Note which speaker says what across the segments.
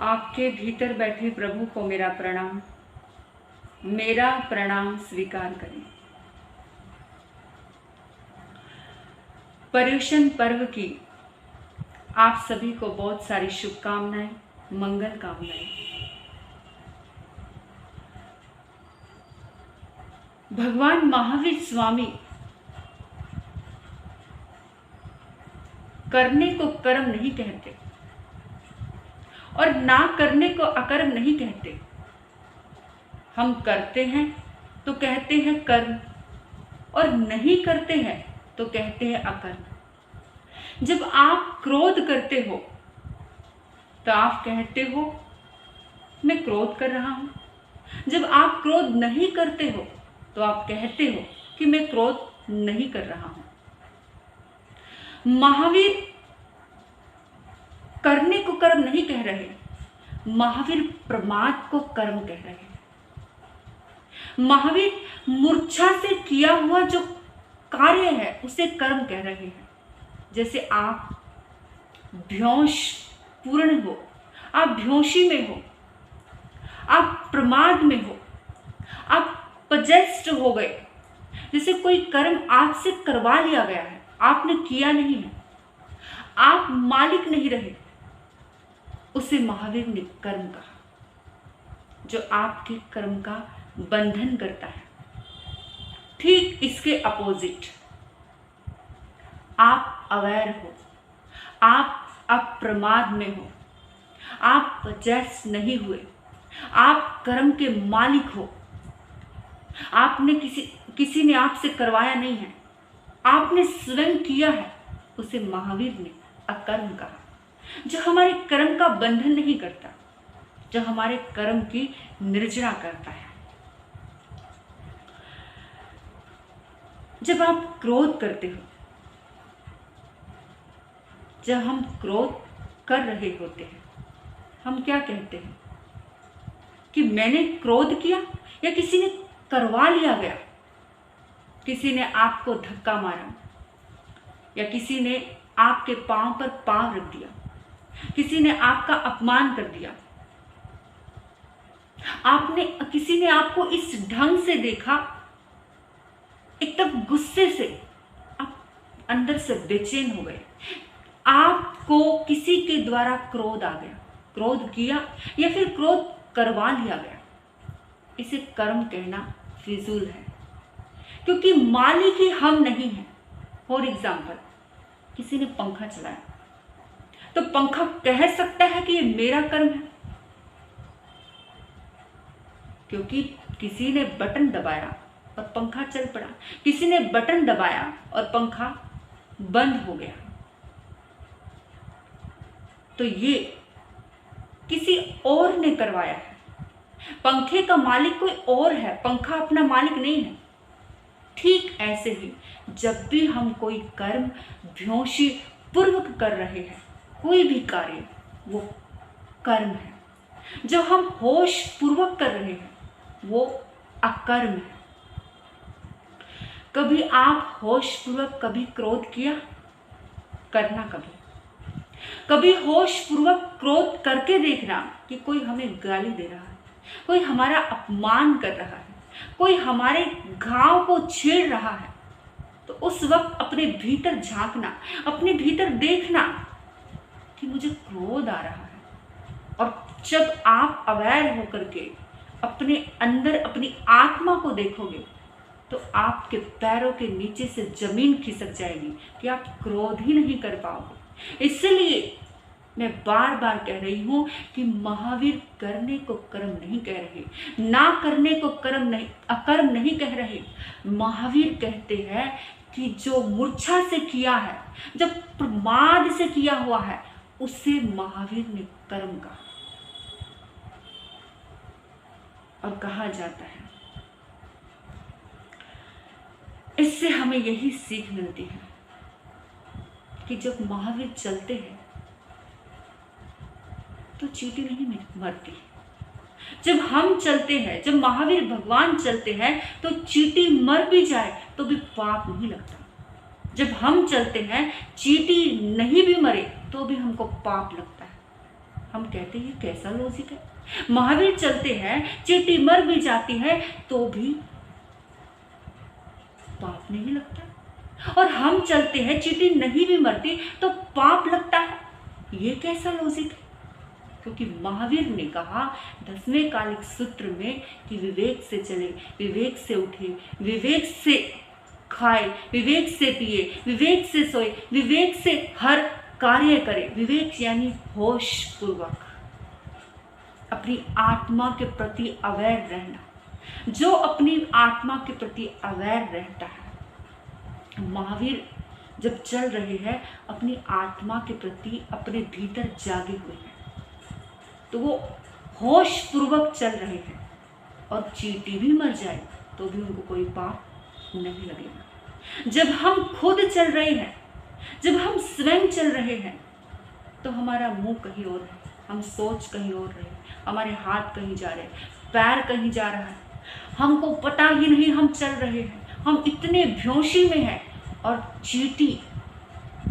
Speaker 1: आपके भीतर बैठे प्रभु को मेरा प्रणाम स्वीकार करें। पर्युषण पर्व की आप सभी को बहुत सारी शुभकामनाएं, मंगल कामनाएं। भगवान महावीर स्वामी करने को कर्म नहीं कहते और ना करने को अकर्म नहीं कहते। हम करते हैं तो कहते हैं कर्म और नहीं करते हैं तो कहते हैं अकर्म। जब आप क्रोध करते हो तो आप कहते हो मैं क्रोध कर रहा हूं। जब आप क्रोध नहीं करते हो तो आप कहते हो कि मैं क्रोध नहीं कर रहा हूं। महावीर करने को कर्म नहीं कह रहे, महावीर प्रमाद को कर्म कह रहे हैं। महावीर मूर्छा से किया हुआ जो कार्य है उसे कर्म कह रहे हैं। जैसे आप बेहोश पूर्ण हो, आप बेहोशी में हो, आप प्रमाद में हो, आप पजेस्ड हो गए। जैसे कोई कर्म आपसे करवा लिया गया है, आपने किया नहीं है, आप मालिक नहीं रहे, उसे महावीर ने कर्म कहा, जो आपके कर्म का बंधन करता है। ठीक इसके अपोजिट आप अवेयर हो, आप अप्रमाद में हो, आप पजेस्ट नहीं हुए, आप कर्म के मालिक हो। आपने किसी ने आपसे करवाया नहीं है, आपने स्वयं किया है, उसे महावीर ने अकर्म कहा। जो हमारे कर्म का बंधन नहीं करता, जो हमारे कर्म की निर्जरा करता है। जब आप क्रोध करते हो, जब हम क्रोध कर रहे होते हैं, हम क्या कहते हैं कि मैंने क्रोध किया या किसी ने करवा लिया गया। किसी ने आपको धक्का मारा या किसी ने आपके पांव पर पांव रख दिया, किसी ने आपका अपमान कर दिया, किसी ने आपको इस ढंग से देखा, एकदम गुस्से से आप अंदर से बेचैन हो गए। आपको किसी के द्वारा क्रोध आ गया, क्रोध किया या फिर क्रोध करवा लिया गया। इसे कर्म कहना फिजूल है, क्योंकि मालिक ही हम नहीं हैं। फॉर एग्जाम्पल, किसी ने पंखा चलाया तो पंखा कह सकता है कि ये मेरा कर्म है, क्योंकि किसी ने बटन दबाया और पंखा चल पड़ा, किसी ने बटन दबाया और पंखा बंद हो गया। तो ये किसी और ने करवाया है। पंखे का मालिक कोई और है, पंखा अपना मालिक नहीं है। ठीक ऐसे ही जब भी हम कोई कर्म बेहोशी पूर्वक कर रहे हैं, कोई भी कार्य, वो कर्म है। जो हम होश पूर्वक कर रहे हैं वो अकर्म है। कभी आप होश पूर्वक कभी क्रोध किया? करना कभी होश पूर्वक क्रोध करके देखना कि कोई हमें गाली दे रहा है, कोई हमारा अपमान कर रहा है, कोई हमारे घाव को छेड़ रहा है, तो उस वक्त अपने भीतर झांकना, अपने भीतर देखना कि मुझे क्रोध आ रहा है। और जब आप अवेयर होकर के अपने अंदर अपनी आत्मा को देखोगे तो आपके पैरों के नीचे से जमीन खिसक जाएगी कि आप क्रोध ही नहीं कर पाओगे। इसलिए मैं बार बार कह रही हूं कि महावीर करने को कर्म नहीं कह रहे, ना करने को कर्म नहीं, अकर्म नहीं कह रहे। महावीर कहते हैं कि जो मूर्छा से किया है, जब प्रमाद से किया हुआ है, उसे महावीर ने कर्म कहा। और कहा जाता है, इससे हमें यही सीख मिलती है कि जब महावीर चलते हैं तो चींटी नहीं मरती। जब हम चलते हैं, जब महावीर भगवान चलते हैं तो चींटी मर भी जाए तो भी पाप नहीं लगता। जब हम चलते हैं, चींटी नहीं भी मरे तो भी हमको पाप लगता है। हम हम कहते हैं ये कैसा लॉजिक है। महावीर चलते हैं, चींटी मर भी जाती है तो भी पाप नहीं लगता, और हम चलते हैं चींटी नहीं भी मरती तो पाप लगता है। ये कैसा लॉजिक है? क्योंकि महावीर ने कहा 10वें कालिक सूत्र में कि विवेक से चले, विवेक से उठे, विवेक से खाए, विवेक से पिए, विवेक से सोए, विवेक से हर कार्य करे। विवेक यानी होश पूर्वक अपनी आत्मा के प्रति अवेयर रहना। जो अपनी आत्मा के प्रति अवेयर रहता है, महावीर जब चल रहे हैं अपनी आत्मा के प्रति अपने भीतर जागे हुए हैं, तो वो होश पूर्वक चल रहे हैं, और चींटी भी मर जाए तो भी उनको कोई पाप नहीं लगेगा। जब हम खुद चल रहे हैं, जब हम स्वयं चल रहे हैं, तो हमारा मुंह कहीं और है, हम सोच कहीं और रहे, हमारे हाथ कहीं जा रहे, पैर कहीं जा रहा है, हमको पता ही नहीं हम चल रहे हैं, हम इतने बेहोशी में हैं, और चींटी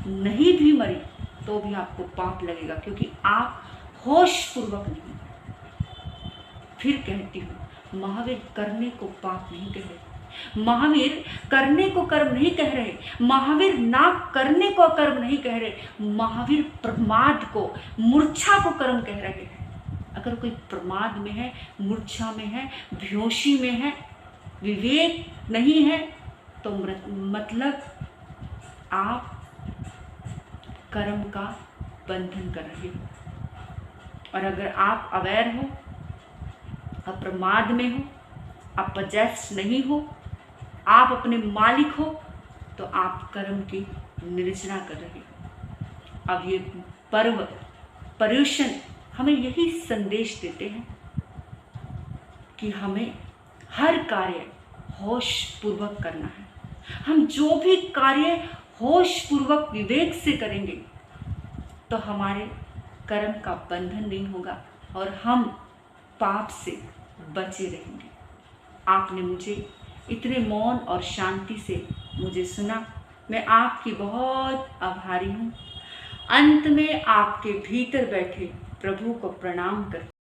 Speaker 1: नहीं भी मरी तो भी आपको पाप लगेगा, क्योंकि आप होश पूर्वक नहीं। फिर कहती हूँ, महावीर करने को पाप नहीं कह रहे, महावीर करने को कर्म नहीं कह रहे, महावीर ना करने को कर्म नहीं कह रहे, महावीर प्रमाद को, मूर्छा को कर्म कह रहे हैं। अगर कोई प्रमाद में है, मूर्छा में है, बेहोशी में है, विवेक नहीं है, तो मतलब आप कर्म का बंधन कर रहे हो। और अगर आप अवेयर हो, अप्रमाद में हो, आप पजेस्ट नहीं हो, आप अपने मालिक हो, तो आप कर्म की निर्जना कर रहे हो। अब ये पर्व, पर्युषण हमें यही संदेश देते हैं कि हमें हर कार्य होश पूर्वक करना है। हम जो भी कार्य होश पूर्वक विवेक से करेंगे तो हमारे कर्म का बंधन नहीं होगा और हम पाप से बचे रहेंगे। आपने मुझे इतने मौन और शांति से मुझे सुना, मैं आपकी बहुत आभारी हूँ। अंत में आपके भीतर बैठे प्रभु को प्रणाम करती